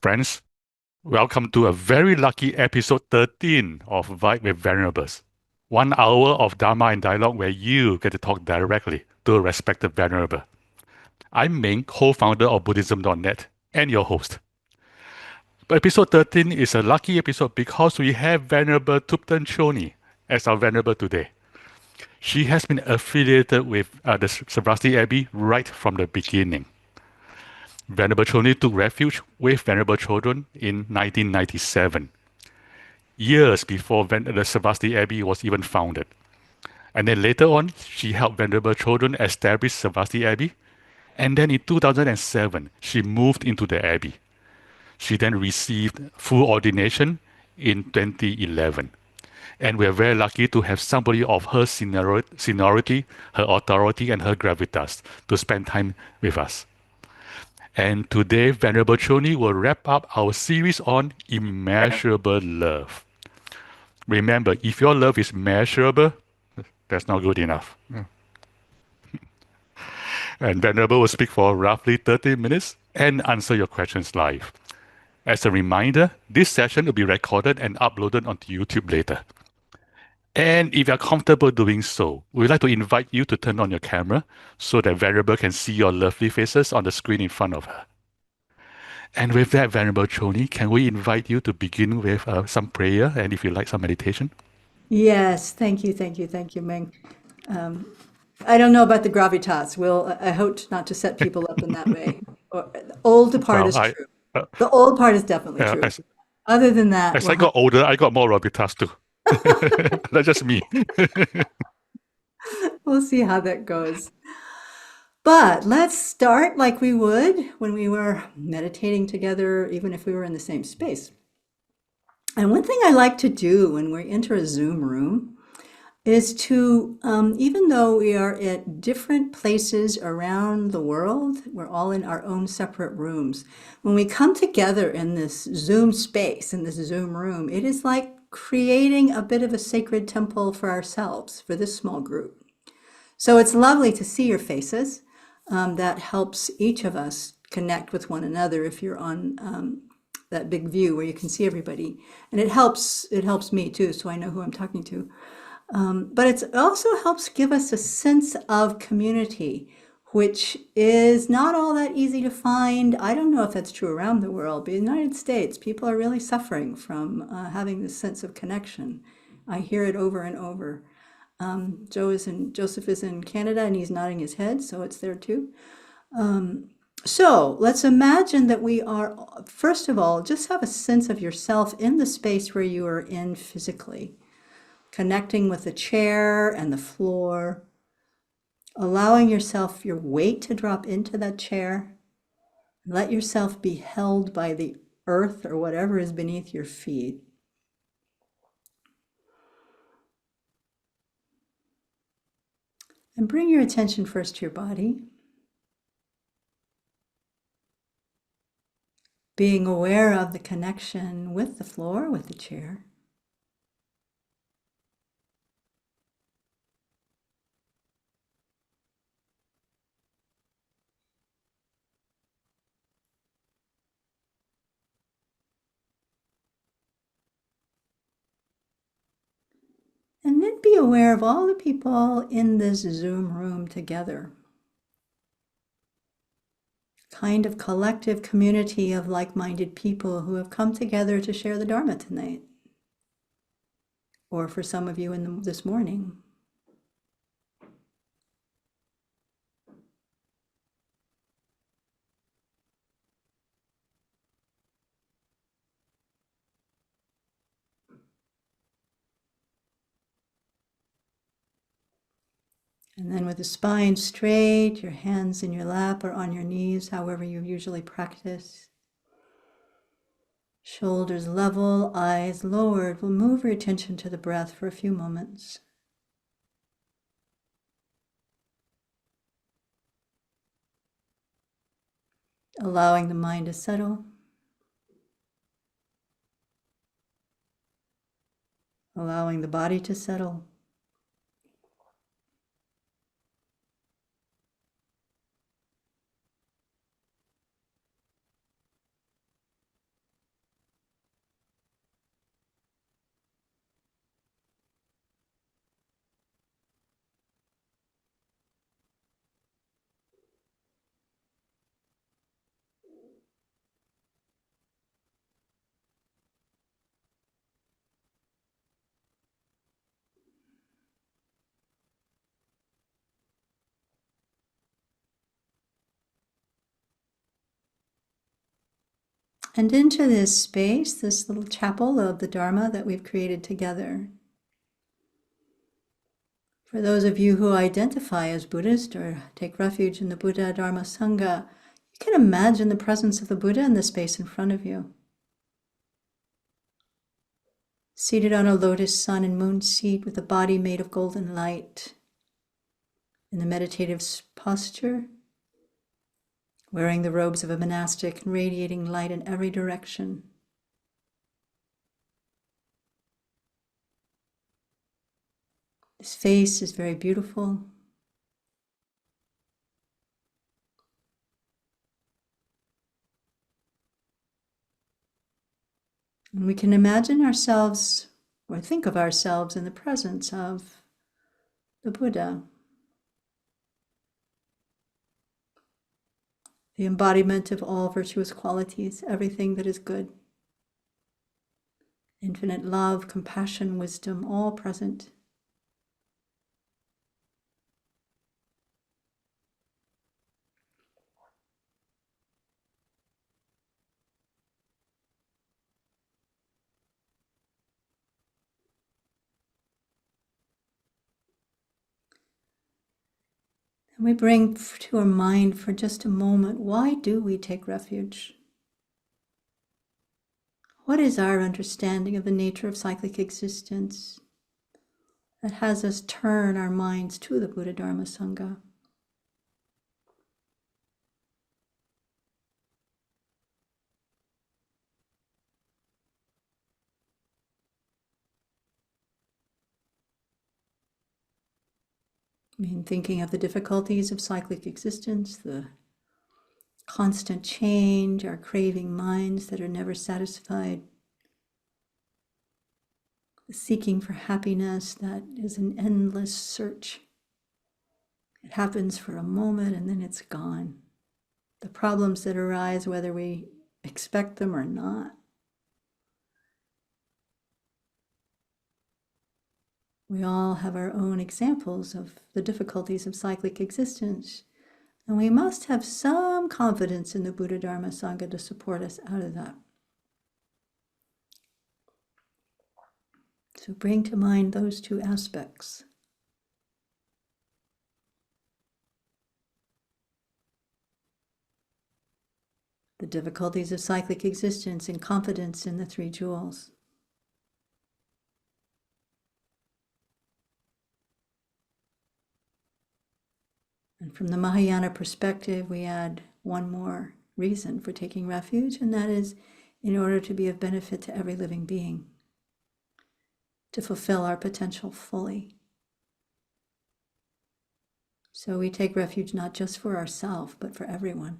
Friends, welcome to a very lucky episode 13 of Vibe with Venerables. 1 hour of Dharma and dialogue where you get to talk directly to a respected Venerable. I'm Ming, co-founder of Buddhism-dot.net and your host. Episode 13 is a lucky episode because we have Venerable Thubten Chonyi as our Venerable today. She has been affiliated with the Sarasvati Abbey right from the beginning. Venerable Chonyi took refuge with Venerable children in 1997, years before the Sarasvati Abbey was even founded. And then later on, she helped Venerable children establish Sarasvati Abbey. And then in 2007, she moved into the Abbey. She then received full ordination in 2011. And we're very lucky to have somebody of her seniority, her authority, and her gravitas to spend time with us. And today, Venerable Chonyi will wrap up our series on immeasurable love. Remember, if your love is measurable, that's not good enough. And Venerable will speak for roughly 30 minutes and answer your questions live. As a reminder, this session will be recorded and uploaded onto YouTube later. And if you're comfortable doing so, we'd like to invite you to turn on your camera so that Venerable can see your lovely faces on the screen in front of her. And with that, Venerable Chonyi, can we invite you to begin with some prayer and if you like some meditation? Yes, thank you, Ming. I don't know about the gravitas. I hope not to set people up in that way. The old part Well, is I true. uh, The old part is definitely uh, true. as Other than that, as I got older, I got more gravitas too. That's just me. we'll see how that goes. But let's start like we would when we were meditating together, even if we were in the same space. And one thing I like to do when we enter a Zoom room is to, even though we are at different places around the world, we're all in our own separate rooms. When we come together in this Zoom space, in this Zoom room, it is like creating a bit of a sacred temple for ourselves, for this small group. So it's lovely to see your faces. That helps each of us connect with one another if you're on that big view where you can see everybody. And it helps me too, so I know who I'm talking to. But it also helps give us a sense of community, which is not all that easy to find. I don't know if that's true around the world, but in the United States, people are really suffering from having this sense of connection. I hear it over and over. Joseph is in Canada and he's nodding his head, so it's there too. So let's imagine that we are, first of all, just have a sense of yourself in the space where you are in physically, connecting with the chair and the floor, allowing yourself, your weight to drop into that chair. Let yourself be held by the earth or whatever is beneath your feet. And bring your attention first to your body, being aware of the connection with the floor, with the chair. And then be aware of all the people in this Zoom room together. Kind of collective community of like-minded people who have come together to share the Dharma tonight. Or for some of you this morning. And then with the spine straight, your hands in your lap or on your knees, however you usually practice. Shoulders level, eyes lowered. We'll move your attention to the breath for a few moments. Allowing the mind to settle. Allowing the body to settle. and into this space, this little chapel of the Dharma that we've created together. For those of you who identify as Buddhist or take refuge in the Buddha, Dharma, Sangha, you can imagine the presence of the Buddha in the space in front of you. Seated on a lotus sun and moon seat with a body made of golden light, in the meditative posture, wearing the robes of a monastic and radiating light in every direction. His face is very beautiful. And we can imagine ourselves or think of ourselves in the presence of the Buddha, the embodiment of all virtuous qualities, everything that is good. Infinite love, compassion, wisdom, all present. And we bring to our mind for just a moment, why do we take refuge? What is our understanding of the nature of cyclic existence that has us turn our minds to the Buddha, Dharma, Sangha? I mean, thinking of the difficulties of cyclic existence, the constant change, our craving minds that are never satisfied, the seeking for happiness that is an endless search. It happens for a moment and then it's gone. The problems that arise, whether we expect them or not. We all have our own examples of the difficulties of cyclic existence, and we must have some confidence in the Buddha, Dharma, Sangha to support us out of that. So bring to mind those two aspects. The difficulties of cyclic existence and confidence in the three jewels. And from the Mahayana perspective, we add one more reason for taking refuge, and that is in order to be of benefit to every living being, to fulfill our potential fully. So we take refuge not just for ourselves, but for everyone.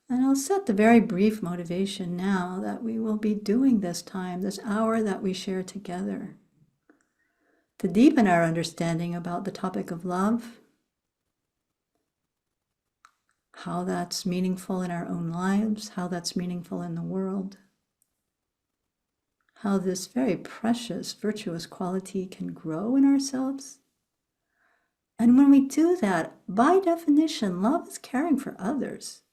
And I'll set the very brief motivation now that we will be doing this time, this hour that we share together, to deepen our understanding about the topic of love, how that's meaningful in our own lives, how that's meaningful in the world, how this very precious, virtuous quality can grow in ourselves. And when we do that, by definition, love is caring for others.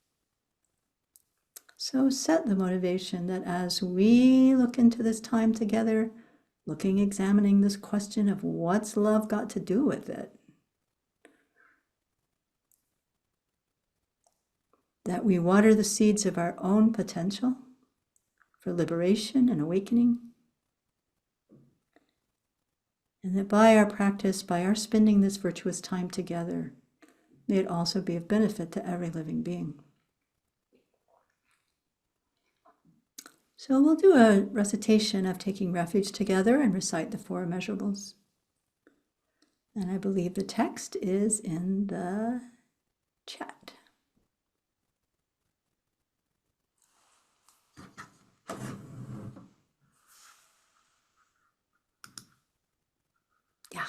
So set the motivation that as we look into this time together, examining this question of what's love got to do with it, that we water the seeds of our own potential for liberation and awakening, and that by our practice, by our spending this virtuous time together, may it also be of benefit to every living being. So we'll do a recitation of taking refuge together and recite the four immeasurables. And I believe the text is in the chat. Yeah.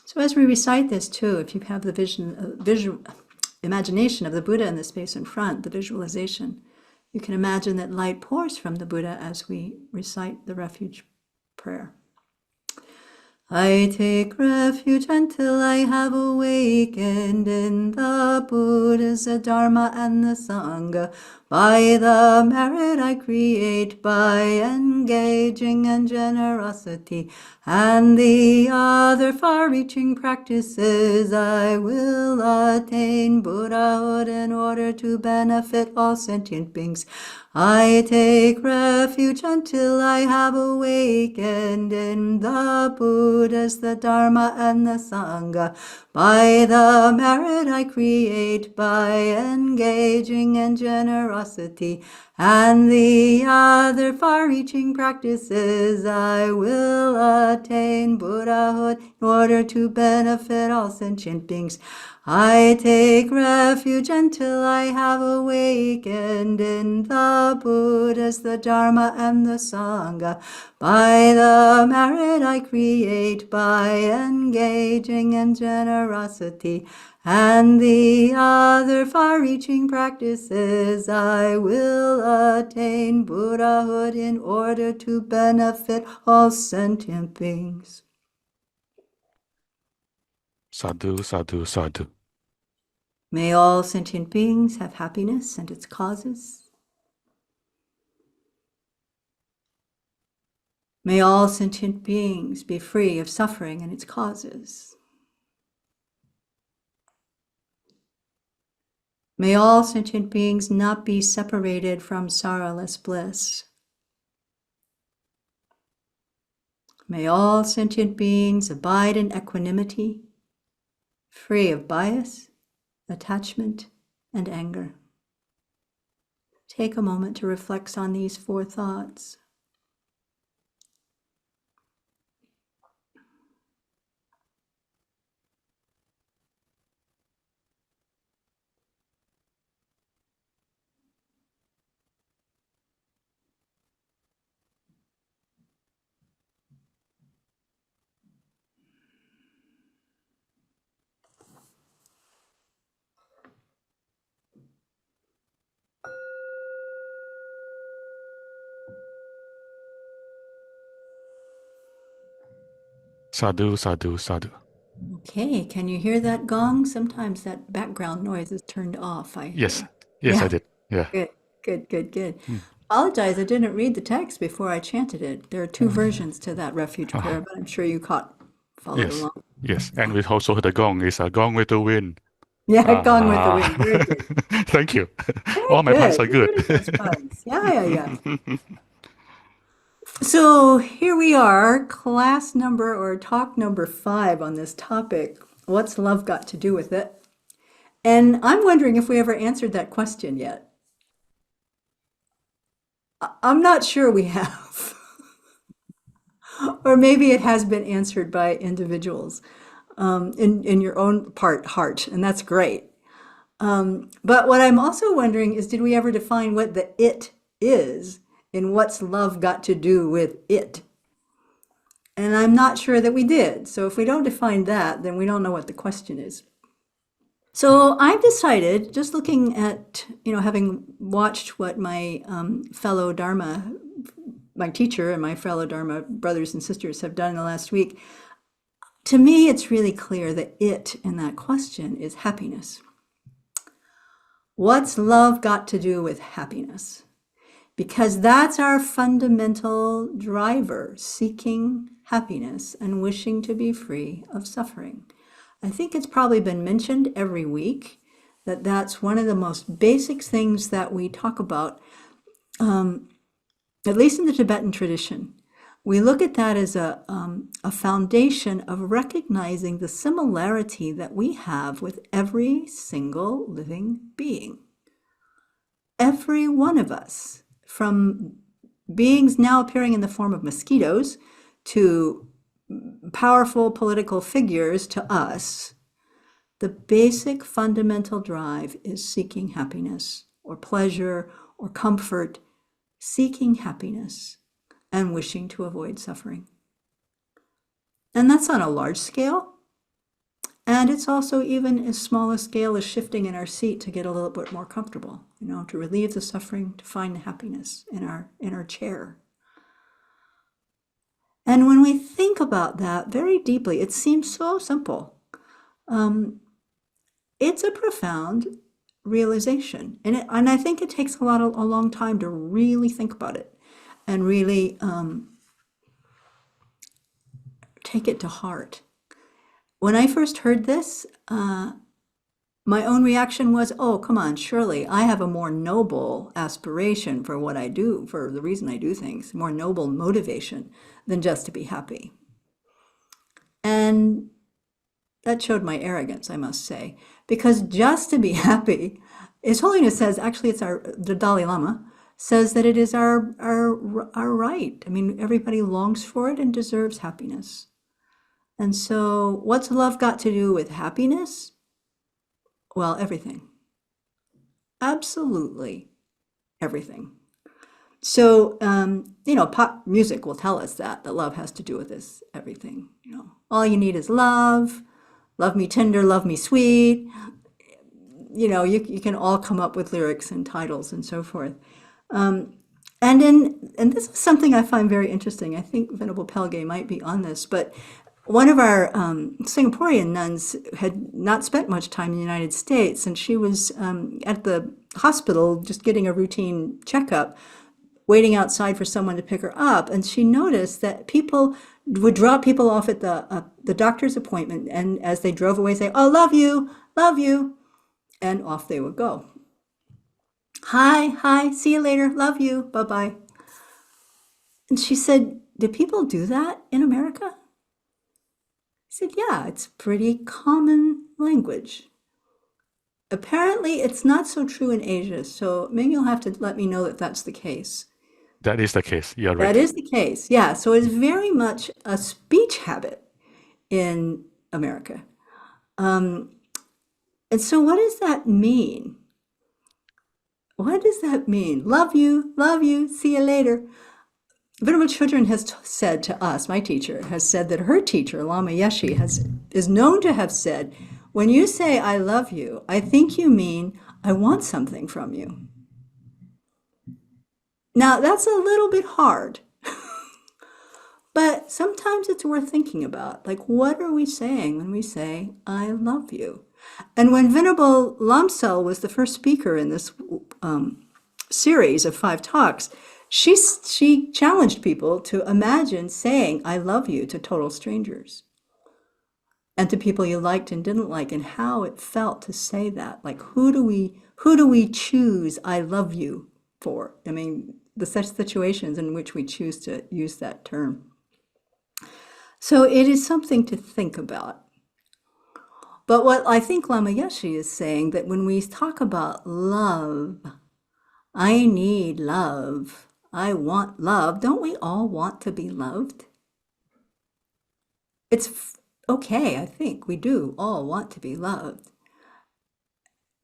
So as we recite this too, if you have the imagination of the Buddha in the space in front, the visualization, You can imagine that light pours from the Buddha as we recite the refuge prayer. I take refuge until I have awakened in the Buddhas, the Dharma, and the Sangha. By the merit I create by engaging in generosity and the other far-reaching practices, I will attain Buddhahood in order to benefit all sentient beings. I take refuge until I have awakened in the Buddhas, the Dharma, and the Sangha. By the merit I create by engaging in generosity and the other far-reaching practices, I will attain Buddhahood in order to benefit all sentient beings. I take refuge until I have awakened in the Buddhas, the Dharma, and the Sangha. By the merit I create by engaging in generosity and the other far-reaching practices, I will attain Buddhahood in order to benefit all sentient beings. Sadhu, sadhu, sadhu. May all sentient beings have happiness and its causes. May all sentient beings be free of suffering and its causes. May all sentient beings not be separated from sorrowless bliss. May all sentient beings abide in equanimity, free of bias, attachment, and anger. Take a moment to reflect on these 4 thoughts. Sadhu, sadhu, sadhu. Okay, can you hear that gong? Sometimes that background noise is turned off, I Yes, hear. yes, I Yeah, did. Yeah. good, good, good, good. Hmm. Apologize, I didn't read the text before I chanted it. There are 2 Uh, versions to that refuge prayer, ah, but I'm sure you followed yes, along. yes. And we also heard the gong is a gong with the wind. Yeah, gong with the Ah, wind. Very good. thank you. Very All my puns good. are You're good. good at those puns. Yeah, yeah, yeah. So here we are, class number or talk number 5 on this topic. What's love got to do with it? And I'm wondering if we ever answered that question yet. I'm not sure we have. Or maybe it has been answered by individuals in your own heart, and that's great. But what I'm also wondering is, did we ever define what the it is and what's love got to do with it? And I'm not sure that we did. So if we don't define that, then we don't know what the question is. So I've decided, just looking at, having watched what my fellow Dharma, my teacher and my fellow Dharma brothers and sisters have done in the last week, to me, it's really clear that it in that question is happiness. What's love got to do with happiness? Because that's our fundamental driver, seeking happiness and wishing to be free of suffering. I think it's probably been mentioned every week that that's one of the most basic things that we talk about, at least in the Tibetan tradition. We look at that as a foundation of recognizing the similarity that we have with every single living being. Every one of us, from beings now appearing in the form of mosquitoes to powerful political figures to us, the basic fundamental drive is seeking happiness or pleasure or comfort, seeking happiness and wishing to avoid suffering. And that's on a large scale. And it's also even as small a scale as shifting in our seat to get a little bit more comfortable, to relieve the suffering, to find the happiness in our chair. And when we think about that very deeply, it seems so simple. It's a profound realization, and I think it takes a long time to really think about it and really take it to heart. When I first heard this, my own reaction was, oh, come on, surely I have a more noble aspiration for what I do, for the reason I do things, more noble motivation than just to be happy. And that showed my arrogance, I must say, because just to be happy, His Holiness says, actually it's the Dalai Lama, says that it is our right. I mean, everybody longs for it and deserves happiness. And so what's love got to do with happiness? Well, everything. Absolutely everything. So, pop music will tell us that love has to do with this everything. All you need is love. Love me tender, love me sweet. You can all come up with lyrics and titles and so forth. And this is something I find very interesting. I think Venerable Pelge might be on this, but one of our Singaporean nuns had not spent much time in the United States, and she was at the hospital just getting a routine checkup, waiting outside for someone to pick her up, and she noticed that people would drop people off at the doctor's appointment, and as they drove away, say, "Oh, love you," and off they would go. Hi, see you later, love you, bye-bye. And she said, do people do that in America? I said, yeah, it's pretty common language. Apparently, it's not so true in Asia, so maybe you'll have to let me know that that's the case. That is the case. You're That right. is the case, yeah. So it's very much a speech habit in America. And so what does that mean? What does that mean? Love you, see you later. Venerable Chonyi has said to us, my teacher, has said that her teacher, Lama Yeshe, is known to have said, when you say, I love you, I think you mean, I want something from you. Now, that's a little bit hard, but sometimes it's worth thinking about. Like, what are we saying when we say, I love you? And when Venerable Lamsel was the first speaker in this series of 5 talks, she challenged people to imagine saying, I love you to total strangers and to people you liked and didn't like, and how it felt to say that. Like, who do we choose I love you for? I mean, the such situations in which we choose to use that term. So it is something to think about. But what I think Lama Yeshe is saying, that when we talk about love, I need love, I want love, don't we all want to be loved? It's okay, I think we do all want to be loved.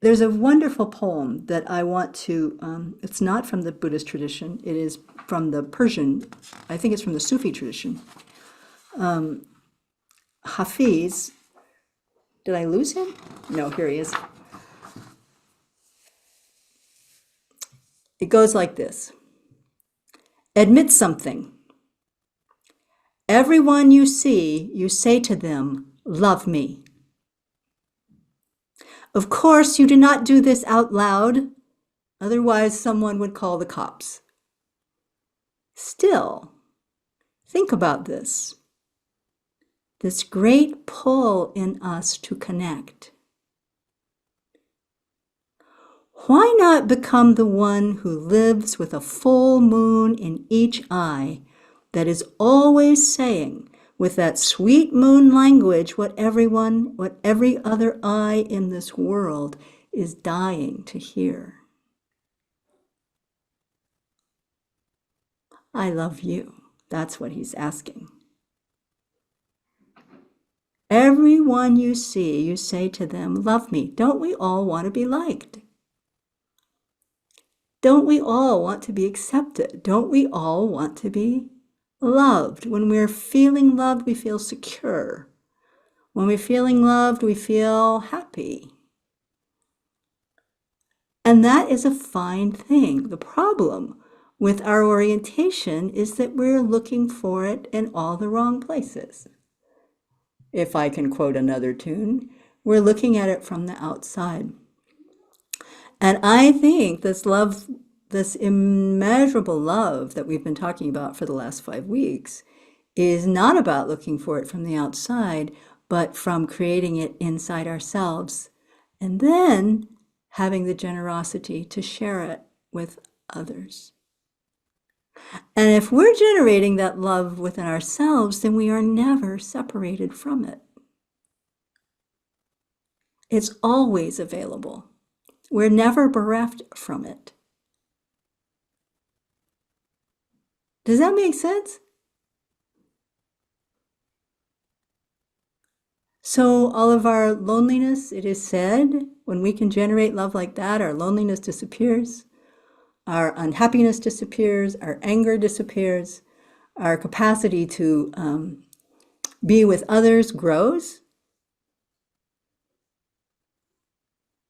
There's a wonderful poem that I want to, it's not from the Buddhist tradition, it is from the Persian, I think it's from the Sufi tradition. Hafiz, did I lose him? No, here he is. It goes like this. Admit something. Everyone you see, you say to them, love me. Of course, you do not do this out loud, otherwise someone would call the cops. Still, think about this great pull in us to connect. Why not become the one who lives with a full moon in each eye, that is always saying, with that sweet moon language, what every other eye in this world is dying to hear? I love you. That's what he's asking. Everyone you see, you say to them, love me. Don't we all want to be liked? Don't we all want to be accepted? Don't we all want to be loved? When we're feeling loved, we feel secure. When we're feeling loved, we feel happy. And that is a fine thing. The problem with our orientation is that we're looking for it in all the wrong places. If I can quote another tune, we're looking at it from the outside. And I think this love, this immeasurable love that we've been talking about for the last 5 weeks, is not about looking for it from the outside, but from creating it inside ourselves. And then having the generosity to share it with others. And if we're generating that love within ourselves, then we are never separated from it. It's always available. We're never bereft from it. Does that make sense? So all of our loneliness, it is said, when we can generate love like that, our loneliness disappears, our unhappiness disappears, our anger disappears, our capacity to be with others grows.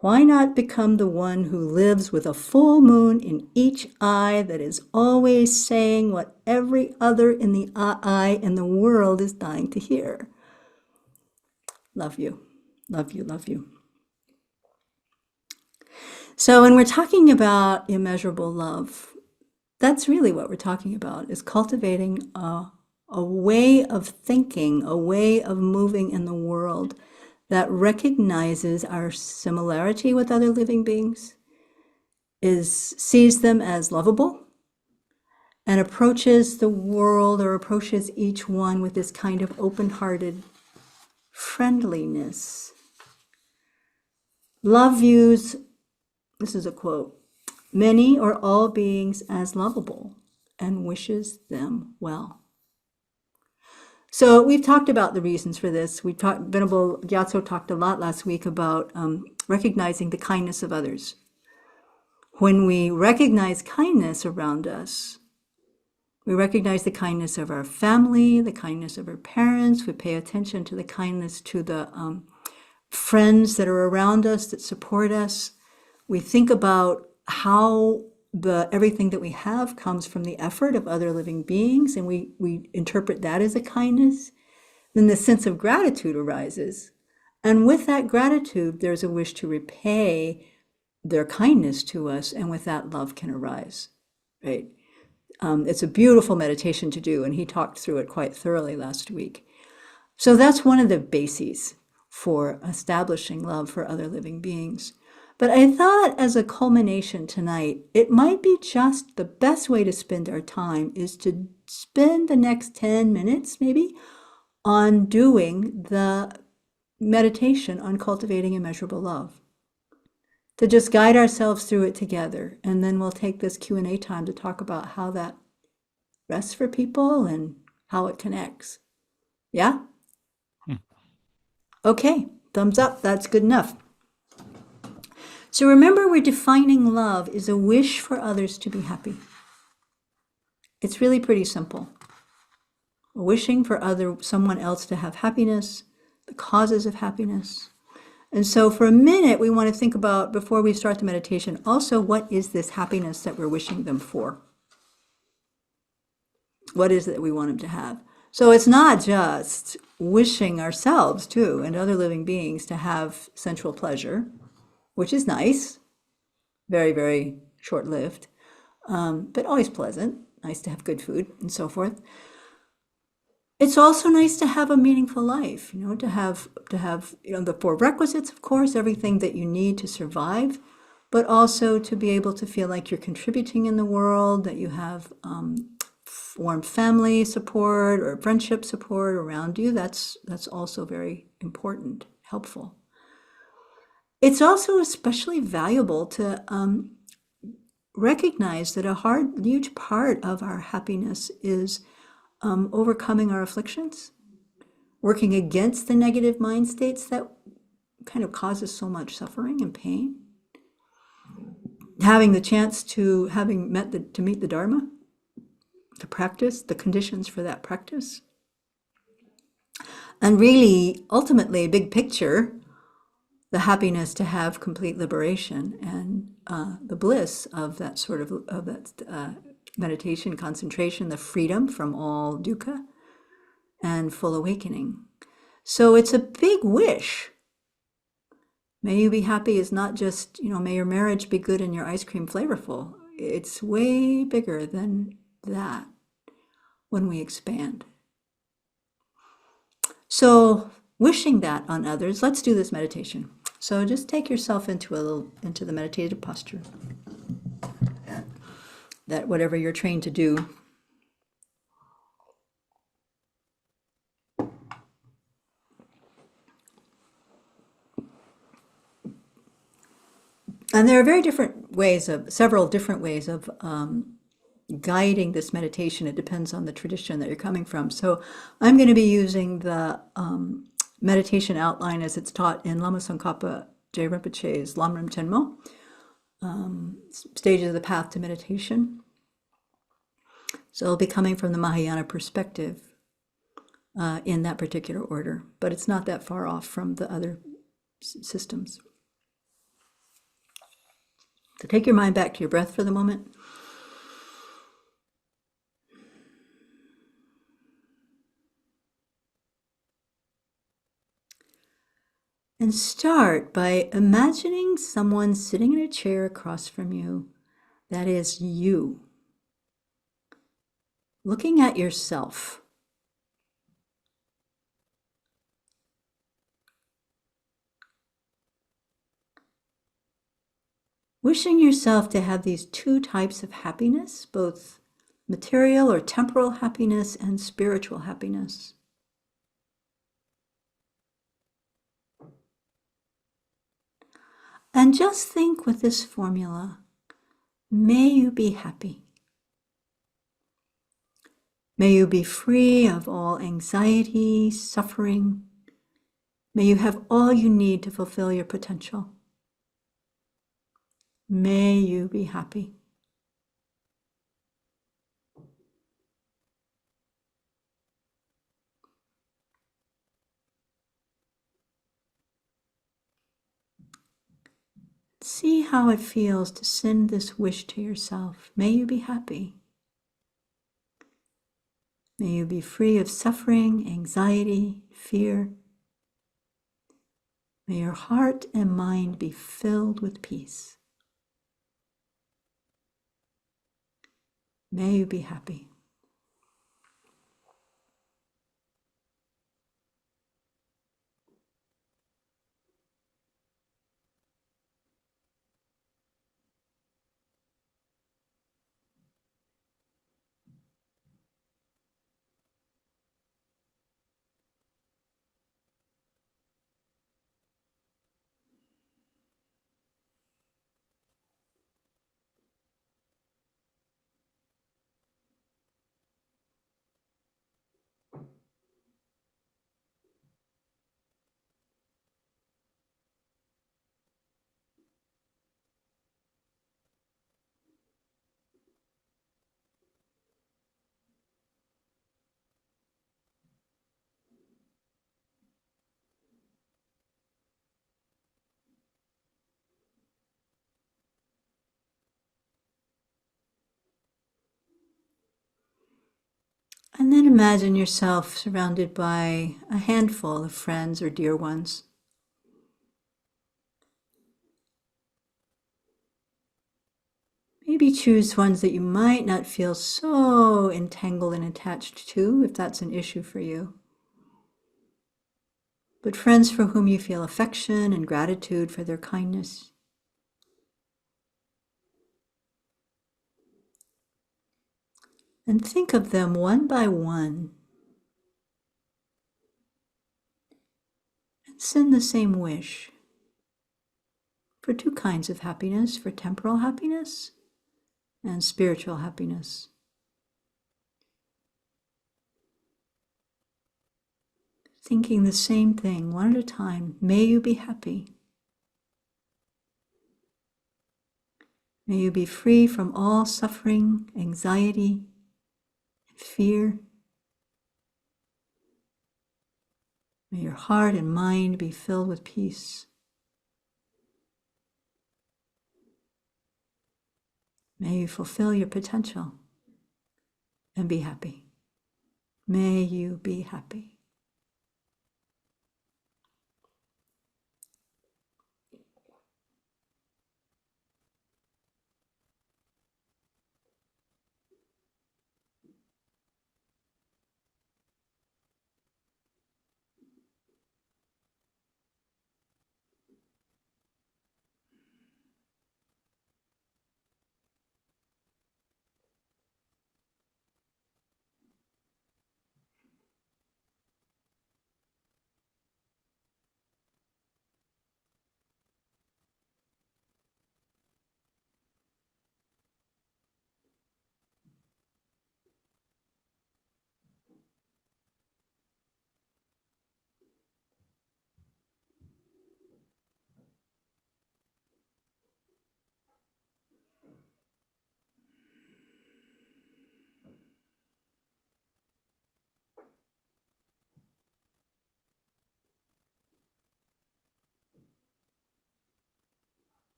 Why not become the one who lives with a full moon in each eye that is always saying what every other in the eye in the world is dying to hear? Love you, love you, love you. So when we're talking about immeasurable love, that's really what we're talking about, is cultivating a way of thinking, a way of moving in the world that recognizes our similarity with other living beings, sees them as lovable, and approaches the world or approaches each one with this kind of open-hearted friendliness. Love views, this is a quote, many or all beings as lovable and wishes them well. So we've talked about the reasons for this. Venerable Gyatso talked a lot last week about recognizing the kindness of others. When we recognize kindness around us, we recognize the kindness of our family, the kindness of our parents. We pay attention to the kindness to the friends that are around us that support us. We think about how everything that we have comes from the effort of other living beings, and we interpret that as a kindness. Then the sense of gratitude arises. And with that gratitude, there's a wish to repay their kindness to us, and with that, love can arise, right? It's a beautiful meditation to do, and he talked through it quite thoroughly last week. So that's one of the bases for establishing love for other living beings. But I thought as a culmination tonight, it might be just the best way to spend our time is to spend the next 10 minutes maybe on doing the meditation on cultivating immeasurable love. To just guide ourselves through it together. And then we'll take this Q&A time to talk about how that rests for people and how it connects. Yeah? Okay, thumbs up, that's good enough. So remember, we're defining love as a wish for others to be happy. It's really pretty simple. Wishing for someone else to have happiness, the causes of happiness. And so for a minute, we want to think about, before we start the meditation, also what is this happiness that we're wishing them for? What is it that we want them to have? So it's not just wishing ourselves too and other living beings to have sensual pleasure, which is nice, very, very short-lived, but always pleasant, nice to have good food and so forth. It's also nice to have a meaningful life, to have the four requisites, of course, everything that you need to survive, but also to be able to feel like you're contributing in the world, that you have warm family support or friendship support around you. That's also very important, helpful. It's also especially valuable to recognize that a huge part of our happiness is overcoming our afflictions, working against the negative mind states that kind of causes so much suffering and pain, having the chance to meet the Dharma, to practice, the conditions for that practice. And really, ultimately, big picture, the happiness to have complete liberation and the bliss of that sort of that meditation concentration, the freedom from all dukkha and full awakening. So it's a big wish. May you be happy is not just, may your marriage be good and your ice cream flavorful. It's way bigger than that when we expand. So wishing that on others, let's do this meditation. So just take yourself into the meditative posture. That whatever you're trained to do. And there are several different ways of guiding this meditation. It depends on the tradition that you're coming from. So I'm going to be using the meditation outline as it's taught in Lama Tsongkhapa Je Rinpoche's Lamrim Chenmo, Stages of the Path to Meditation. So it'll be coming from the Mahayana perspective in that particular order, but it's not that far off from the other systems. So take your mind back to your breath for the moment. And start by imagining someone sitting in a chair across from you. That is you. Looking at yourself. Wishing yourself to have these two types of happiness, both material or temporal happiness and spiritual happiness. And just think with this formula, may you be happy. May you be free of all anxiety, suffering. May you have all you need to fulfill your potential. May you be happy. See how it feels to send this wish to yourself. May you be happy. May you be free of suffering, anxiety, fear. May your heart and mind be filled with peace. May you be happy. And then imagine yourself surrounded by a handful of friends or dear ones. Maybe choose ones that you might not feel so entangled and attached to, if that's an issue for you. But friends for whom you feel affection and gratitude for their kindness. And think of them one by one. And send the same wish for two kinds of happiness, for temporal happiness and spiritual happiness. Thinking the same thing one at a time. May you be happy. May you be free from all suffering, anxiety, and fear. May your heart and mind be filled with peace. May you fulfill your potential and be happy. May you be happy.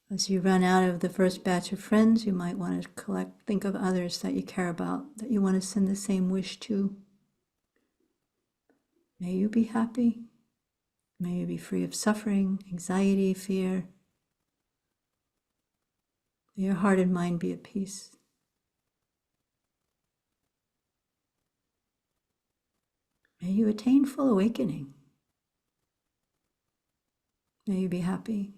As you run out of the first batch of friends, you might want to think of others that you care about, that you want to send the same wish to. May you be happy. May you be free of suffering, anxiety, fear. May your heart and mind be at peace. May you attain full awakening. May you be happy.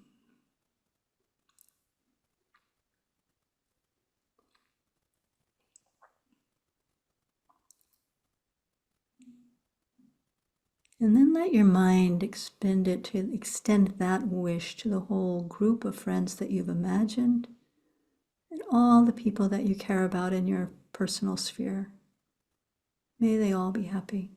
And then let your mind extend that wish to the whole group of friends that you've imagined and all the people that you care about in your personal sphere. May they all be happy.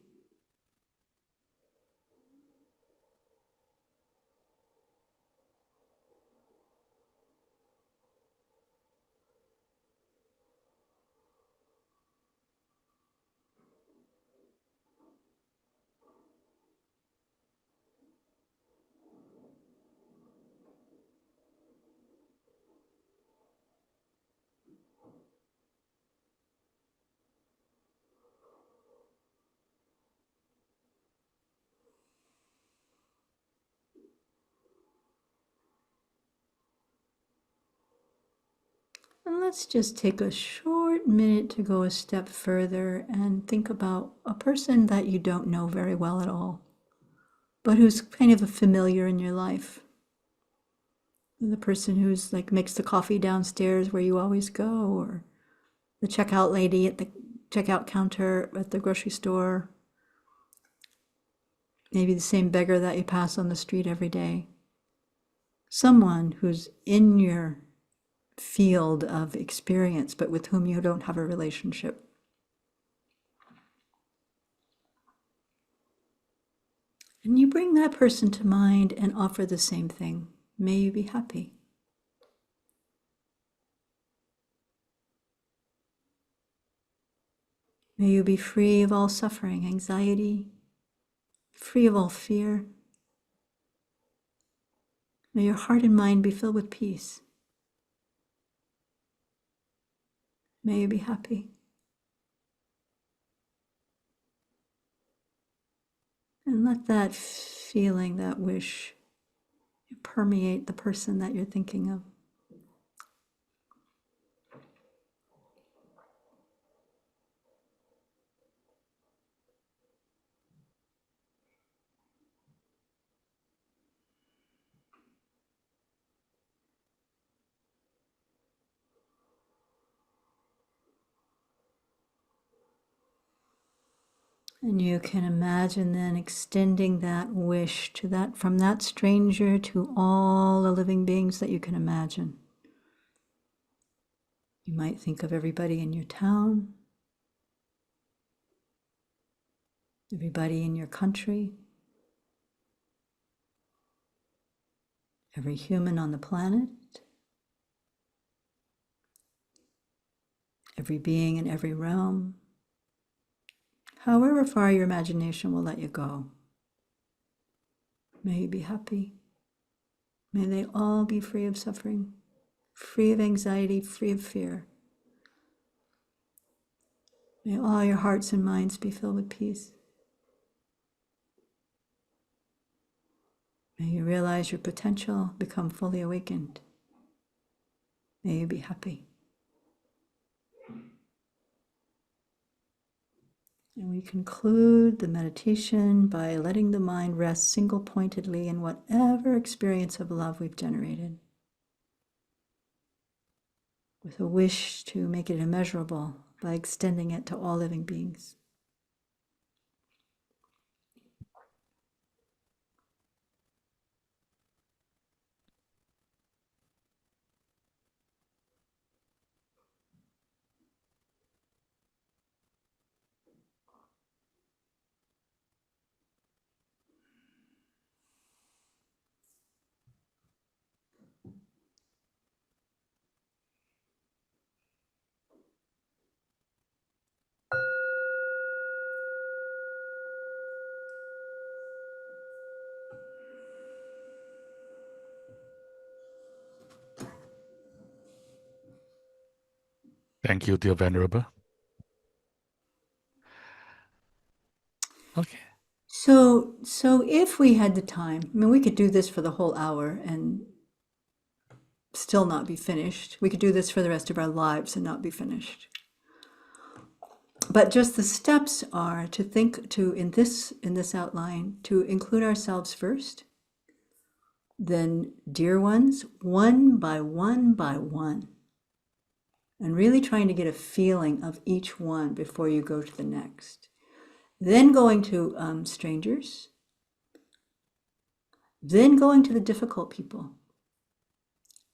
And let's just take a short minute to go a step further and think about a person that you don't know very well at all, but who's kind of a familiar in your life. The person who's like makes the coffee downstairs where you always go, or the checkout lady at the checkout counter at the grocery store. Maybe the same beggar that you pass on the street every day. Someone who's in your field of experience, but with whom you don't have a relationship. And you bring that person to mind and offer the same thing. May you be happy. May you be free of all suffering, anxiety, free of all fear. May your heart and mind be filled with peace. May you be happy. And let that feeling, that wish, permeate the person that you're thinking of. And you can imagine then extending that wish to that, from that stranger to all the living beings that you can imagine. You might think of everybody in your town, everybody in your country, every human on the planet, every being in every realm, however far your imagination will let you go. May you be happy. May they all be free of suffering, free of anxiety, free of fear. May all your hearts and minds be filled with peace. May you realize your potential, become fully awakened. May you be happy. And we conclude the meditation by letting the mind rest single-pointedly in whatever experience of love we've generated, with a wish to make it immeasurable by extending it to all living beings. Thank you, dear Venerable. Okay. So if we had the time, I mean, we could do this for the whole hour and still not be finished. We could do this for the rest of our lives and not be finished. But just the steps are to think to, in this outline, to include ourselves first, then dear ones, one by one by one, and really trying to get a feeling of each one before you go to the next. Then going to strangers, then going to the difficult people.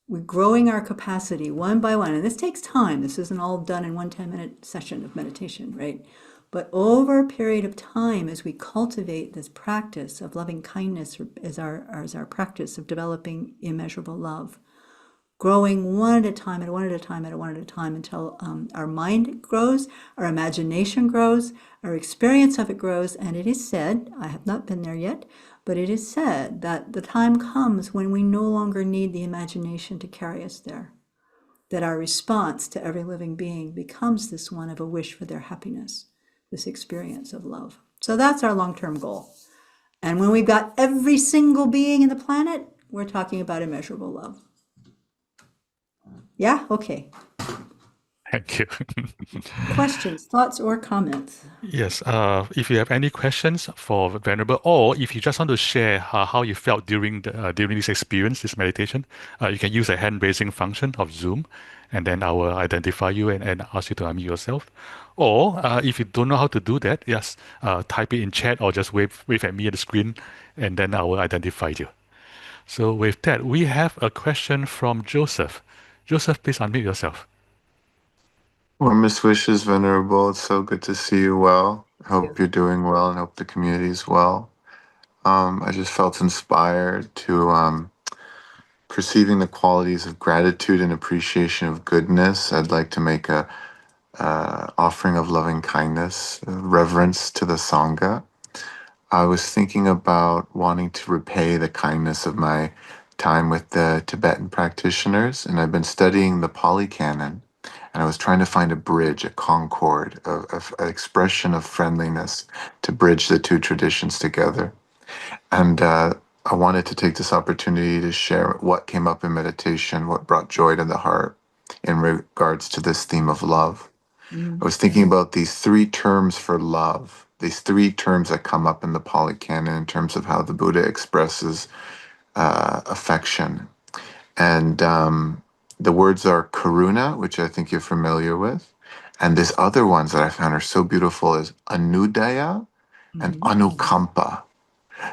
We're growing our capacity one by one, and this takes time. This isn't all done in one 10-minute session of meditation, right? But over a period of time, as we cultivate this practice of loving kindness as our practice of developing immeasurable love, growing one at a time, and one at a time, and one at a time, until our mind grows, our imagination grows, our experience of it grows, and it is said, I have not been there yet, but it is said that the time comes when we no longer need the imagination to carry us there, that our response to every living being becomes this one of a wish for their happiness, this experience of love. So that's our long-term goal. And when we've got every single being in the planet, we're talking about immeasurable love. Yeah? Okay. Thank you. Questions, thoughts, or comments? Yes, if you have any questions for Venerable, or if you just want to share how you felt during this experience, this meditation, you can use a hand raising function of Zoom, and then I will identify you and ask you to unmute yourself. Or if you don't know how to do that, yes, type it in chat or just wave at me at the screen, and then I will identify you. So with that, we have a question from Joseph. Joseph, please unmute yourself. Warmest wishes, Venerable. It's so good to see you well. Hope you're doing well and hope the community is well. I just felt inspired to perceiving the qualities of gratitude and appreciation of goodness. I'd like to make a offering of loving kindness, reverence to the Sangha. I was thinking about wanting to repay the kindness of my time with the Tibetan practitioners, and I've been studying the Pali Canon, and I was trying to find a bridge, a concord, of an expression of friendliness to bridge the two traditions together. And I wanted to take this opportunity to share what came up in meditation, what brought joy to the heart in regards to this theme of love. I was thinking about these three terms for love, these three terms that come up in the Pali Canon in terms of how the Buddha expresses affection. And the words are karuna, which I think you're familiar with. And this other ones that I found are so beautiful is anudaya and Mm-hmm. anukampa.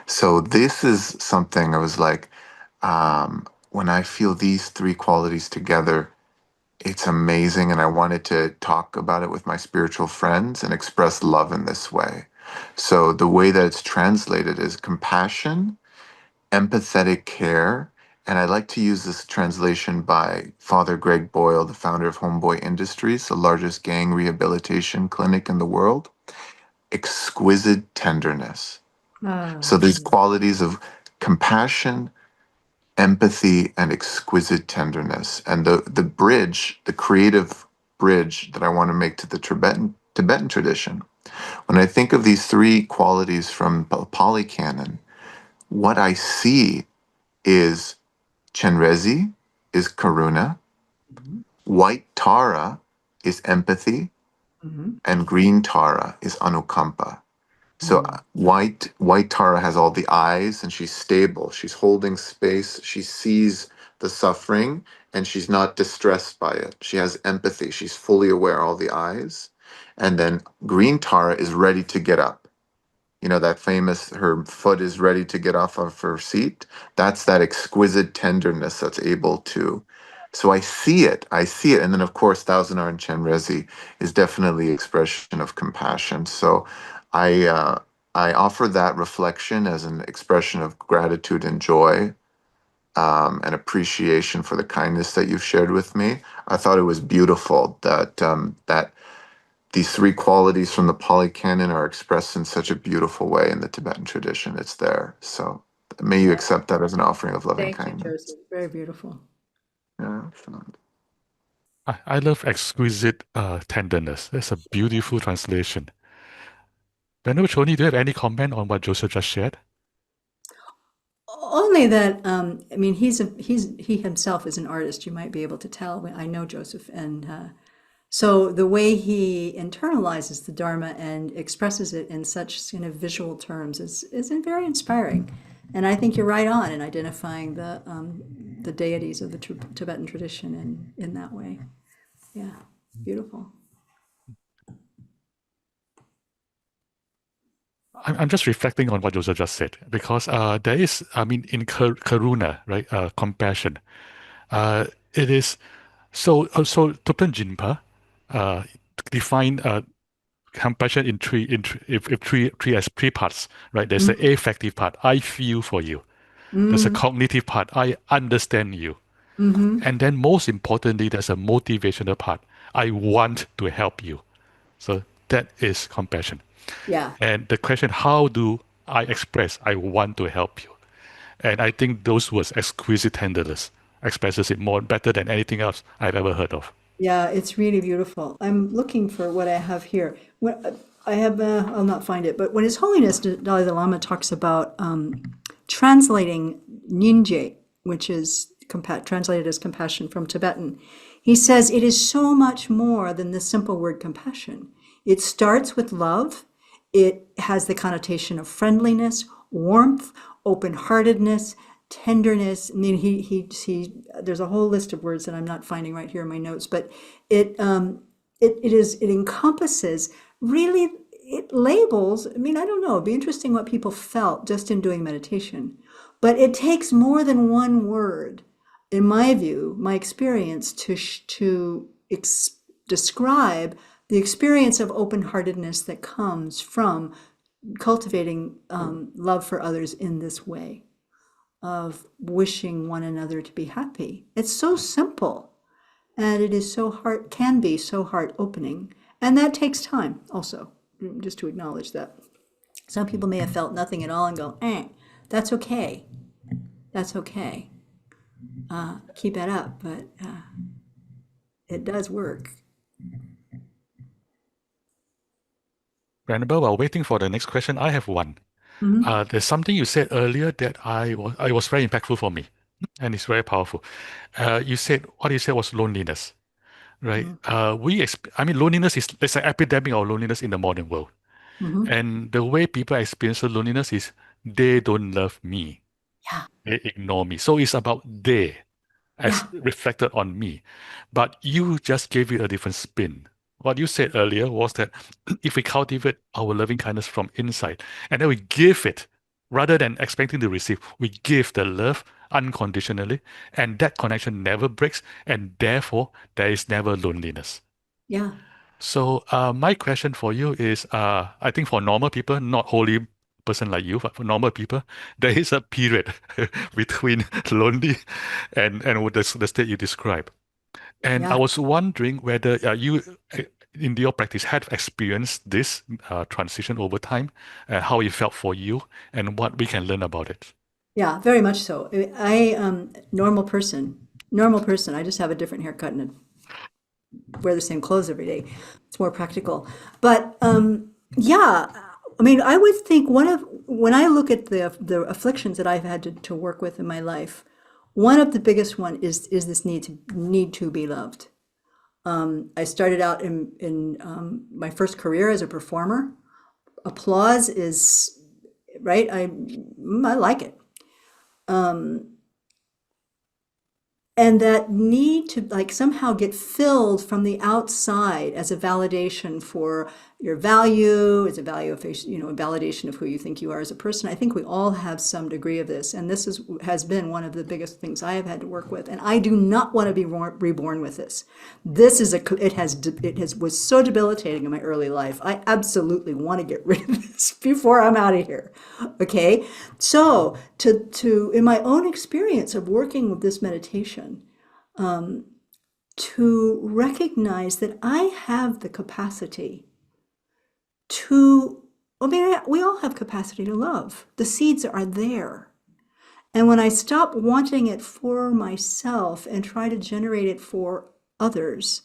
So this is something I was like, when I feel these three qualities together, it's amazing. And I wanted to talk about it with my spiritual friends and express love in this way. So the way that it's translated is compassion, empathetic care. And I like to use this translation by Father Greg Boyle, the founder of Homeboy Industries, the largest gang rehabilitation clinic in the world. Exquisite tenderness. So Ah, these qualities of compassion, empathy, and exquisite tenderness. And the bridge, the creative bridge that I want to make to the Tibetan tradition, when I think of these three qualities from Pali Canon, what I see is Chenrezi is karuna, mm-hmm. white Tara is empathy, Mm-hmm. and green Tara is anukampa. So Mm-hmm. white Tara has all the eyes and she's stable. She's holding space. She sees the suffering and she's not distressed by it. She has empathy. She's fully aware of all the eyes. And then green Tara is ready to get up. You know, that famous, her foot is ready to get off of her seat. That's that exquisite tenderness that's able to. So I see it. I see it. And then, of course, Thousand Arn Chenrezi is definitely expression of compassion. So I, uh, I offer that reflection as an expression of gratitude and joy, and appreciation for the kindness that you've shared with me. I thought it was beautiful that these three qualities from the Pali Canon are expressed in such a beautiful way in the Tibetan tradition. It's there. So may you accept that as an offering of loving Thank you, kindness. Joseph. Very beautiful. Yeah. So, I love exquisite tenderness. That's a beautiful translation. Venerable Chonyi, do you have any comment on what Joseph just shared? Only that, I mean, he himself is an artist. You might be able to tell. I know Joseph, and so the way he internalizes the Dharma and expresses it in such kind of visual terms is very inspiring. And I think you're right on in identifying the deities of the Tibetan tradition in that way. Yeah, beautiful. I'm just reflecting on what Joseph just said because there is, I mean, in karuna, right, compassion, uh, it is so Thubten Jinpa uh, define compassion in if three as three parts, right? There's the affective part, I feel for you. There's a Mm, cognitive part, I understand you. mm-hmm. And then most importantly, there's a motivational part, I want to help you. So that is compassion. Yeah. And the question, how do I express I want to help you? And I think those words, exquisite tenderness, expresses it more better than anything else I've ever heard of. Yeah, it's really beautiful. I'm looking for what I have here. When, I have, I'll not find it, but when His Holiness Dalai Lama talks about translating ninje, which is translated as compassion from Tibetan, he says it is so much more than the simple word compassion. It starts with love. It has the connotation of friendliness, warmth, open-heartedness, tenderness. I mean, there's a whole list of words that I'm not finding right here in my notes, but it encompasses really, it labels. I mean, I don't know. It'd be interesting what people felt just in doing meditation, but it takes more than one word, in my view, my experience, describe the experience of open-heartedness that comes from cultivating love for others in this way of wishing one another to be happy. It's so simple, and it is so heart can be so heart opening, and that takes time also, just to acknowledge that. Some people may have felt nothing at all and go, that's okay. That's okay. Keep it up, but it does work. Venerable, while waiting for the next question, I have one. Hmm. There's something you said earlier that I was very impactful for me, and it's very powerful. You said what you said was loneliness, right? I mean, loneliness is there's an epidemic of loneliness in the modern world, Hmm. and the way people experience loneliness is they don't love me, Yeah, they ignore me. So it's about they as yeah, reflected on me, but you just gave it a different spin. what you said earlier was that if we cultivate our loving kindness from inside and then we give it rather than expecting to receive, we give the love unconditionally, and that connection never breaks, and therefore there is never loneliness. Yeah. So, my question for you is, I think for normal people, not holy person like you, but for normal people, there is a period between lonely and with the state you describe. And I Yeah. was wondering whether you, in your practice, had experienced this transition over time, how it felt for you, and what we can learn about it. Yeah, very much so. Normal person, normal person. I just have a different haircut and wear the same clothes every day. It's more practical. But yeah, I mean, I would think when I look at the afflictions that I've had to work with in my life, one of the biggest one is this need to be loved. I started out in my first career as a performer. Applause is right. I like it. And that need to like somehow get filled from the outside as a validation for your value, as a value of, a validation of who you think you are as a person. I think we all have some degree of this, and this has been one of the biggest things I have had to work with. And I do not want to be reborn with this. It was so debilitating in my early life. I absolutely want to get rid of this before I'm out of here. Okay, so to in my own experience of working with this meditation, to recognize that I have the capacity we all have capacity to love. The seeds are there. And when I stop wanting it for myself and try to generate it for others,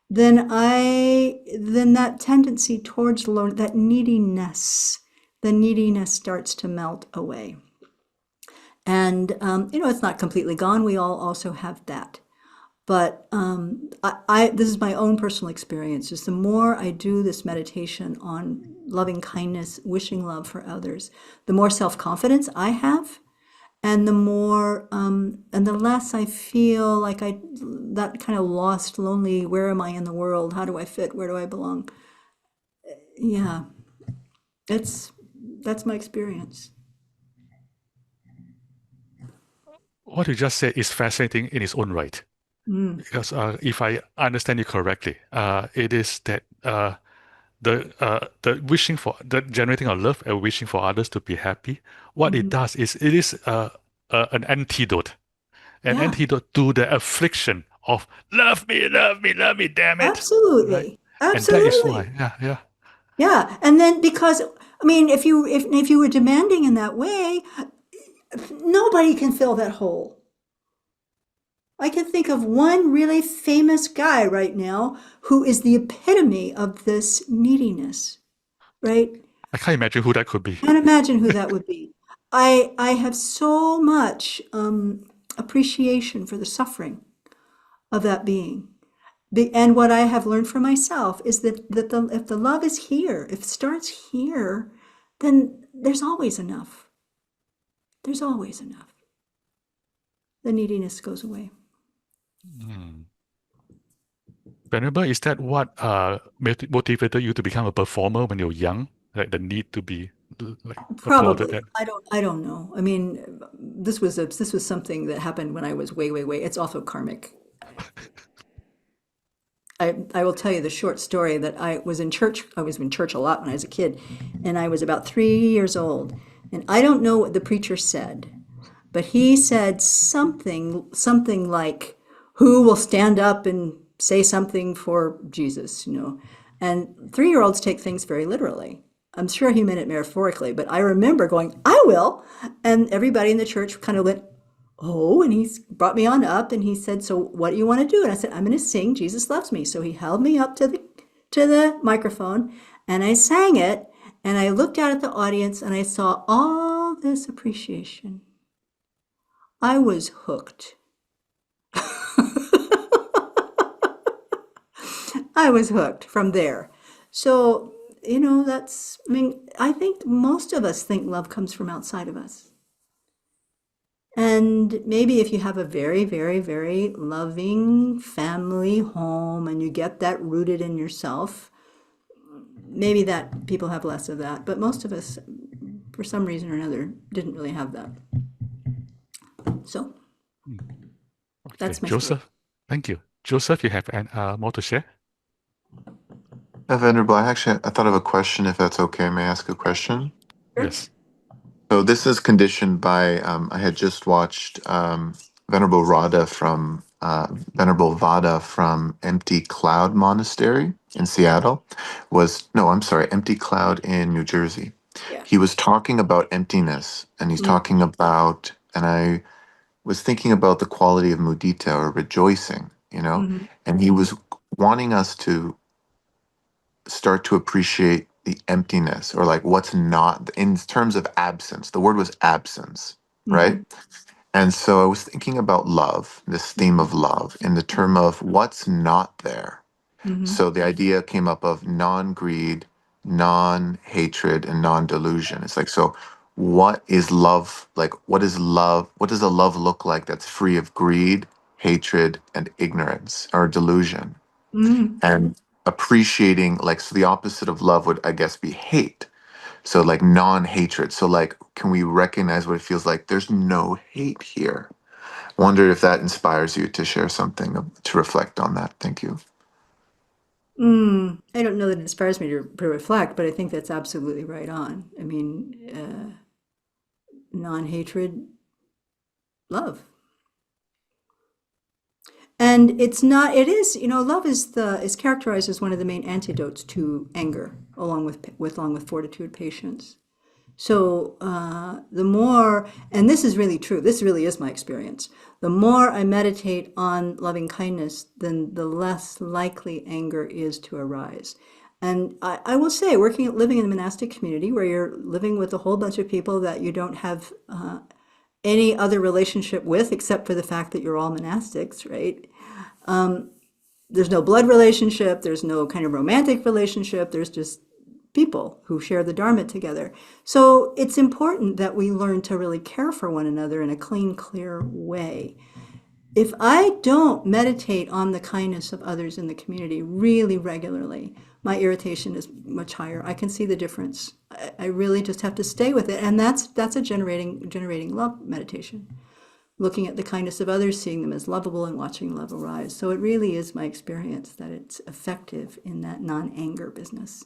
then that tendency towards that neediness, the neediness starts to melt away. And, it's not completely gone. We all also have that. But this is my own personal experience. Is the more I do this meditation on loving kindness, wishing love for others, the more self-confidence I have, and the less I feel like that kind of lost, lonely, where am I in the world? How do I fit? Where do I belong? Yeah, that's my experience. What you just said is fascinating in its own right. Mm. Because if I understand you correctly, it is that the wishing for the generating of love and wishing for others to be happy. What it Mhm. does is it is an Yeah, antidote to the affliction of love me, damn it, right? absolutely, And that is absolutely. why, yeah, yeah. Yeah, and then because I mean, if you were demanding in that way, nobody can fill that hole. I can think of one really famous guy right now who is the epitome of this neediness, right? I can't imagine who that could be. Can't imagine who that would be. I have so much appreciation for the suffering of that being. And what I have learned for myself is that if the love is here, if it starts here, then there's always enough. There's always enough. The neediness goes away. Hmm. Venerable, is that what motivated you to become a performer when you're young? Like the need to be like applauded Probably. at? I don't know. I mean, this was something that happened when I was way, way, way. It's also karmic. I will tell you the short story that I was in church. I was in church a lot when I was a kid, and I was about 3 years old. And I don't know what the preacher said, but he said something like, "Who will stand up and say something for Jesus?" And 3-year-olds take things very literally. I'm sure he meant it metaphorically, but I remember going, "I will," and everybody in the church kind of went, "Oh," and he brought me on up and he said, "So what do you want to do?" And I said, "I'm going to sing Jesus Loves Me." So he held me up to the microphone and I sang it, and I looked out at the audience and I saw all this appreciation. I was hooked. I was hooked from there. So, I mean, I think most of us think love comes from outside of us. And maybe if you have a very, very, very loving family home and you get that rooted in yourself, maybe that people have less of that. But most of us, for some reason or another, didn't really have that. So Mm. Okay, that's my story. Joseph, thank you. Joseph, you have more to share? Venerable, I thought of a question, if that's okay. May I ask a question? Sure. Yes. So this is conditioned by I had just watched Venerable Radha from Venerable Vada from Empty Cloud Monastery in Seattle. Was no, I'm sorry, Empty Cloud in New Jersey. Yeah. He was talking about emptiness, and he's Mm, talking about, and I was thinking about the quality of mudita or rejoicing, mhm, and he was wanting us to start to appreciate the emptiness or like what's not in terms of absence. The word was absence, right? mhm, And so I was thinking about love, this theme mhm, of love, in the term of what's not there. mhm, So the idea came up of non greed, non hatred, and non delusion. It's like, so what is love? Like, what is love? What does a love look like that's free of greed, hatred, and ignorance or delusion? mhm, And appreciating, like, so the opposite of love would, I guess, be hate. So, like, non hatred. So, like, can we recognize what it feels like? There's no hate here. Wonder if that inspires you to share something to reflect on that. Thank you. I don't know that it inspires me to reflect, but I think that's absolutely right on. I mean, non-hatred, love. And it's not, it is, love is characterized as one of the main antidotes to anger, along with fortitude, patience. So the more, and this is really true, this really is my experience. The more I meditate on loving kindness, then the less likely anger is to arise. And I will say, living in a monastic community where you're living with a whole bunch of people that you don't have any other relationship with, except for the fact that you're all monastics, right? There's no blood relationship, there's no kind of romantic relationship, there's just people who share the Dharma together. So it's important that we learn to really care for one another in a clean, clear way. If I don't meditate on the kindness of others in the community really regularly, my irritation is much higher. I can see the difference. I really just have to stay with it, and that's a generating love meditation. Looking at the kindness of others, seeing them as lovable, and watching love arise. So it really is my experience that it's effective in that non-anger business.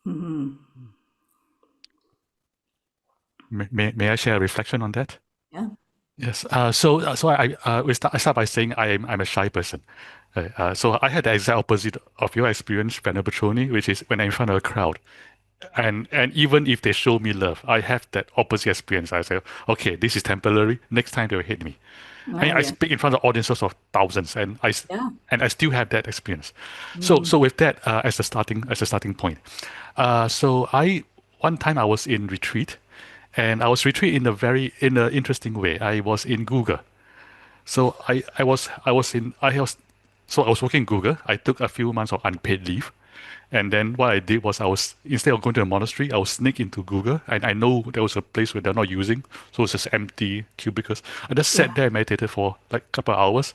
Hmm. May I share a reflection on that? Yeah. Yes. I start by saying I'm a shy person. So I had the exact opposite of your experience, Venerable Chonyi, which is when I'm in front of a crowd. And even if they show me love, I have that opposite experience. I say, okay, this is temporary. Next time they'll hate me. Oh I yeah. speak in front of audiences of thousands, Yeah. and I still have that experience. Mm. So with that as a starting point, so I one time I was in retreat, and I was retreat in an interesting way. I was in Google. So I was so I was working in Google. I took a few months of unpaid leave. And then what I did was I was instead of going to the monastery, I was sneak into Google. And I know there was a place where they're not using, so it's just empty cubicles. I just sat Yeah. there and meditated for like a couple of hours.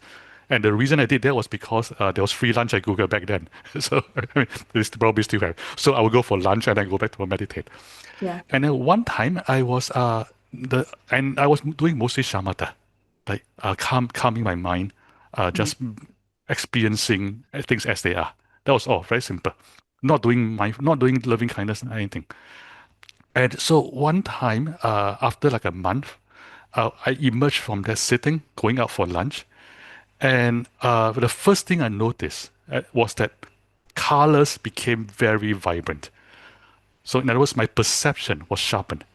And the reason I did that was because there was free lunch at Google back then. So I mean, they probably still have. So I would go for lunch and then go back to meditate. Yeah. And then one time I was doing mostly shamatha, like calming my mind, Mm. just experiencing things as they are. That was all very simple. Not doing loving kindness or anything. And so one time, after like a month, I emerged from that sitting, going out for lunch, and the first thing I noticed was that colors became very vibrant. So in other words, my perception was sharpened.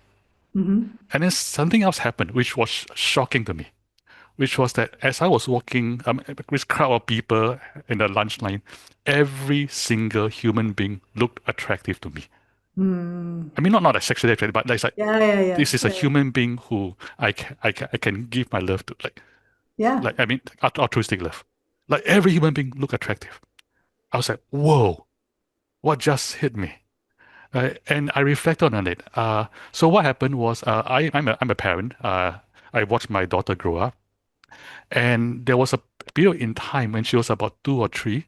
Hmm. And then something else happened, which was shocking to me, which was that as I was walking with crowd of people in the lunch line, every single human being looked attractive to me. Mm. I mean, not like sexually attractive, but like Yeah. Yeah. Yeah. this is a Yeah. human being who I can give my love to, Yeah. I mean, altruistic love. Like every human being look attractive. I was like, whoa, what just hit me? And I reflected on it. So what happened was, I'm a parent. I watched my daughter grow up, and there was a period in time when she was about 2 or 3,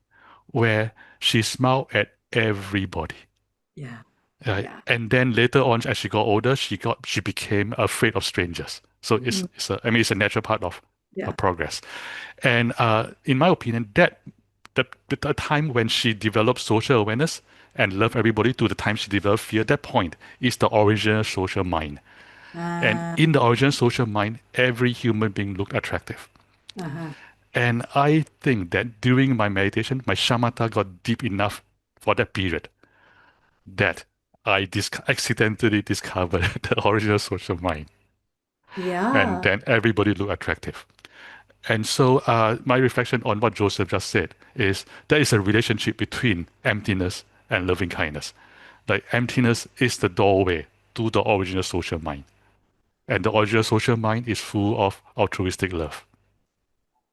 where she smiled at everybody. Yeah. Right? Yeah. And then later on, as she got older, she became afraid of strangers. So Mm, it's a natural part yeah. of progress. And in my opinion, that the time when she developed social awareness and love everybody to the time she developed fear, that point is the original social mind. And Uh, in the original social mind, every human being looked attractive. uh-huh. And I think that during my meditation, my shamatha got deep enough for that period that accidentally discovered the original social mind. And Yeah. then everybody looked attractive. And so my reflection on what Joseph just said is there is a relationship between emptiness and loving kindness. Like emptiness is the doorway to the original social mind. And the original social mind is full of altruistic love.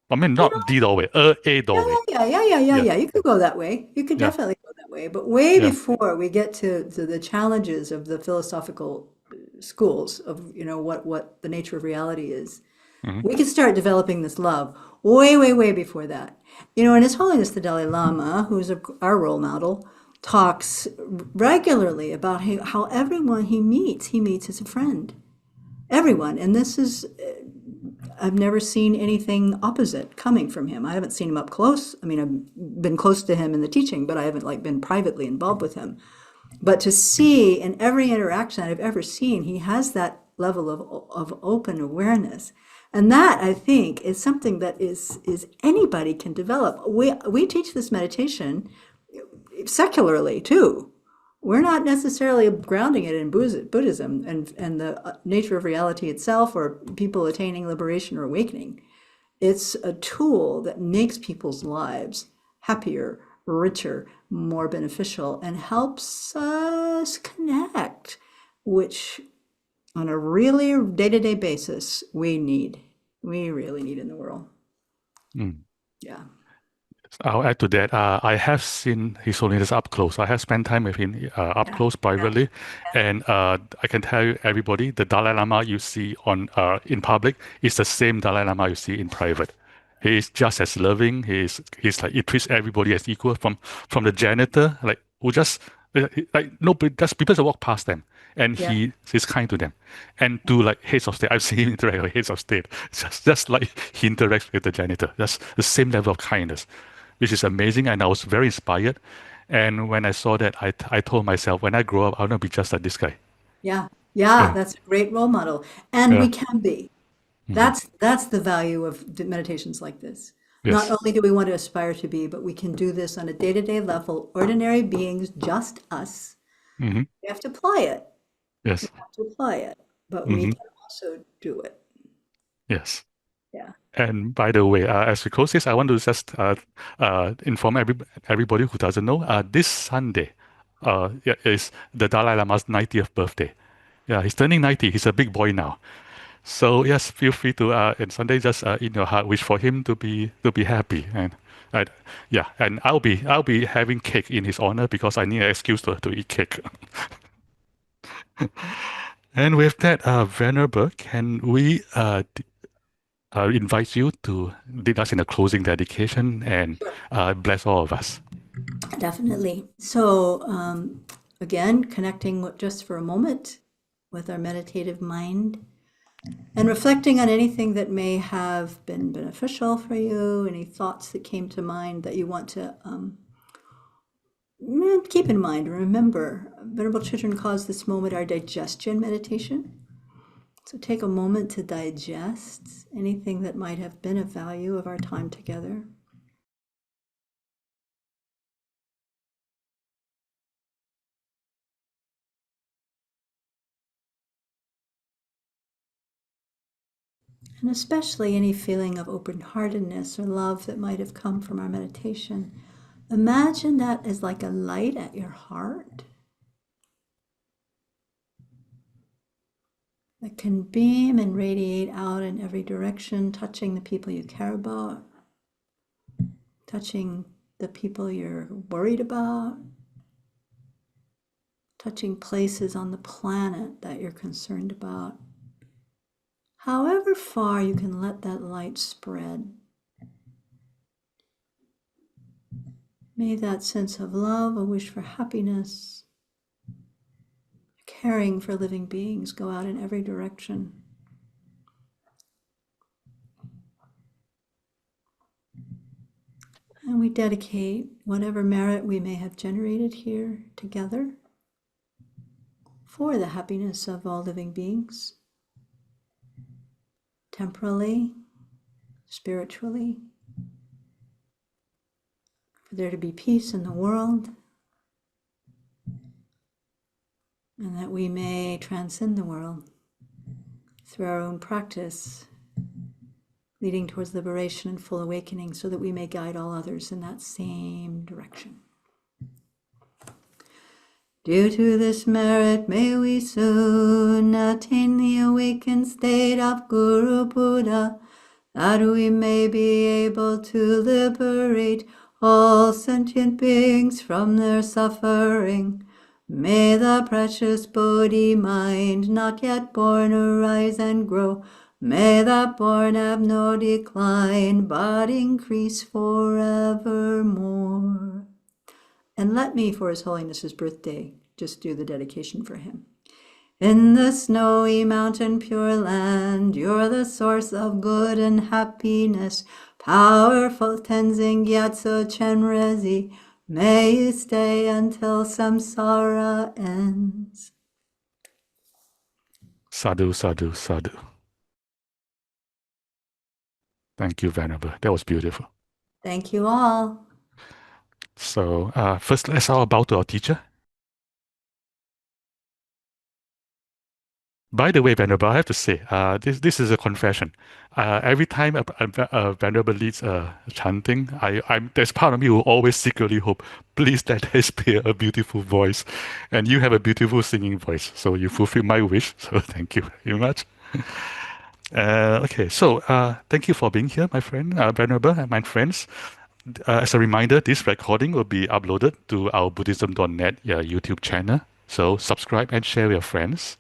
I mean, You not know, the doorway, a yeah, doorway. yeah. Yeah, Yeah. You could go that way. You could yeah, definitely go that way. But way yeah. before we get to the challenges of the philosophical schools of, what the nature of reality is, Hmm. we could start developing this love way before that. And His Holiness the Dalai Lama, who's our role model, talks regularly about how everyone he meets as a friend. Everyone. And this is I've never seen anything opposite coming from him. I haven't seen him up close. I mean, I've been close to him in the teaching, but I haven't like been privately involved with him. But to see in every interaction I've ever seen, he has that level of open awareness. And that I think is something that is anybody can develop. We teach this meditation secularly too. We're not necessarily grounding it in Buddhism and the nature of reality itself or people attaining liberation or awakening. It's a tool that makes people's lives happier, richer, more beneficial, and helps us connect, which on a really day-to-day basis we need. We really need in the world. Mm. Yeah. I'll add to that. I have seen His Holiness up close. I have spent time with him up Yeah. close Yeah. privately, and I can tell you, everybody, the Dalai Lama you see on in public is the same Dalai Lama you see in private. He is just as loving. He's like he treats everybody as equal. From the janitor, like who just like nobody, just people that walk past them, and Yeah. he's kind to them, and to like heads of state. I've seen him interact with heads of state, just like he interacts with the janitor. That's the same level of kindness, which is amazing. And I was very inspired. And when I saw that, I told myself, when I grow up, I want to be just like this guy. Yeah. Yeah. Yeah, That's a great role model. And yeah, we can be. hmm, That's the value of meditations like this. Not yes, only do we want to aspire to be, but we can do this on a day-to-day level, ordinary beings, just us. hmm, We have to apply it. We yes, have to apply it, but we hmm, can also do it. yes. Yeah. And by the way, as we close this, I want to just inform everybody who doesn't know, this Sunday yeah, is the Dalai Lama's 90th birthday. Yeah, he's turning 90. He's a big boy now. So yes, feel free to on Sunday just in your heart wish for him to be happy and uh, yeah, and I'll be having cake in his honor because I need an excuse to eat cake. And with that, Venerable, can we invite you to lead us in a closing dedication and bless all of us? Definitely. So, again, connecting just for a moment with our meditative mind and reflecting on anything that may have been beneficial for you, any thoughts that came to mind that you want to keep in mind. Remember, Venerable Children calls this moment our digestion meditation. So take a moment to digest anything that might have been of value of our time together. And especially any feeling of open-heartedness or love that might have come from our meditation. Imagine that as like a light at your heart that can beam and radiate out in every direction, touching the people you care about, touching the people you're worried about, touching places on the planet that you're concerned about. However far you can let that light spread. May that sense of love, a wish for happiness, caring for living beings go out in every direction. And we dedicate whatever merit we may have generated here together for the happiness of all living beings, temporally, spiritually, for there to be peace in the world, and that we may transcend the world through our own practice, leading towards liberation and full awakening, so that we may guide all others in that same direction. Due to this merit, may we soon attain the awakened state of Guru Buddha, that we may be able to liberate all sentient beings from their suffering. May the precious Bodhi mind not yet born arise and grow. May that born have no decline, but increase forevermore. And let me, for His Holiness's birthday, just do the dedication for him. In the snowy mountain pure land, you're the source of good and happiness. Powerful Tenzing Gyatso Chenrezi, may you stay until samsara ends. Sadhu, sadhu, sadhu. Thank you, Venerable. That was beautiful. Thank you all. So first, let's all bow to our teacher. By the way, Venerable, I have to say, this is a confession. Every time a Venerable leads chanting, there's part of me who always secretly hope, please let us hear a beautiful voice. And you have a beautiful singing voice, so you fulfill my wish. So thank you very much. Okay, so thank you for being here, my friend, Venerable, and my friends. As a reminder, this recording will be uploaded to our Buddhism.net YouTube channel. So subscribe and share with your friends.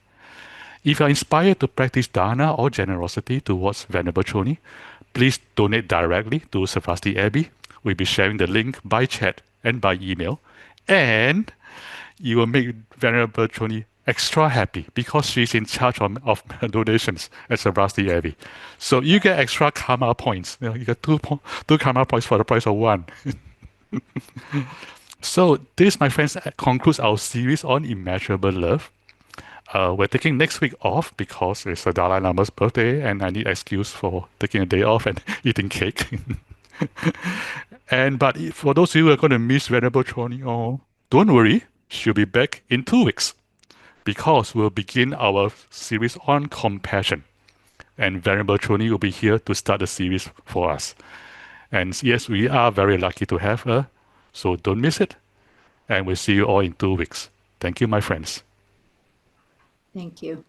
If you are inspired to practice dana or generosity towards Venerable Chonyi, please donate directly to Saraswati Abbey. We'll be sharing the link by chat and by email. And you will make Venerable Chonyi extra happy because she's in charge of donations at Saraswati Abbey. So you get extra karma points. You get two karma points for the price of one. So this, my friends, concludes our series on immeasurable love. We're taking next week off because it's the Dalai Lama's birthday and I need an excuse for taking a day off and eating cake. But for those of you who are going to miss Venerable Chonyi, don't worry, she'll be back in 2 weeks because we'll begin our series on compassion. And Venerable Chonyi will be here to start the series for us. And yes, we are very lucky to have her, so don't miss it. And we'll see you all in 2 weeks. Thank you, my friends. Thank you.